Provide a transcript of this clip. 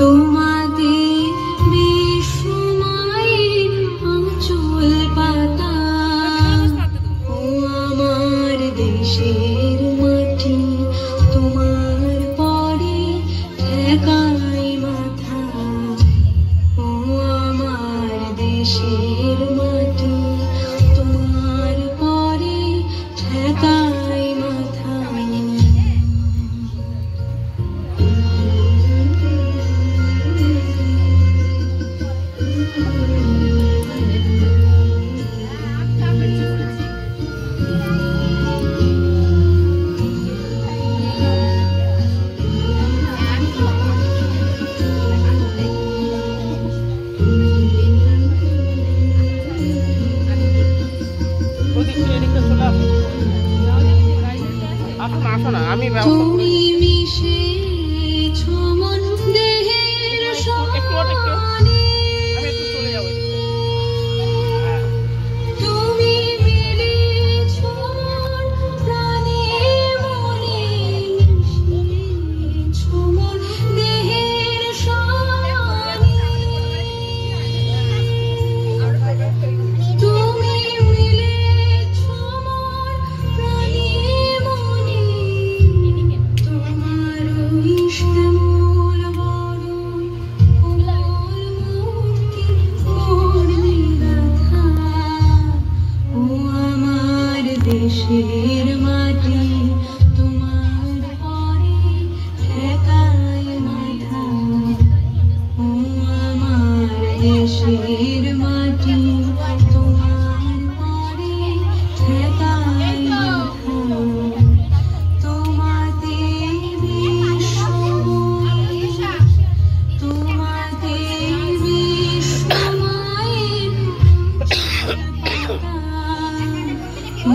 তোমাদের বিস্ময়ের আঁচল পাতা, ও আমার দেশের মাটি, তোমার পরে ঠেকাই মাথা। ও আমার দেশের মাটি, তোমার পরে ঠেকাই মাথা। তুমি মিশেছো মন দেহের সমানে, তুমি মিলেছো মন প্রাণে মনে, মিশেছো মন দেহের সমানে। তুমি মিলেছো মন প্রাণে মনে, তোমার ইশকে মূল বড় কোমল মূর্তি মোর নিরাধা। ও আমার দেশের মাটি, তোমার পরে ঠেকাই মাথা। ও আমার দেশের মাটি, তোমার পরে ঠেকাই মাথা। তোমাদের বিস্ময়, তোমাদের বিস্ময়ের আঁচল পাতা, ও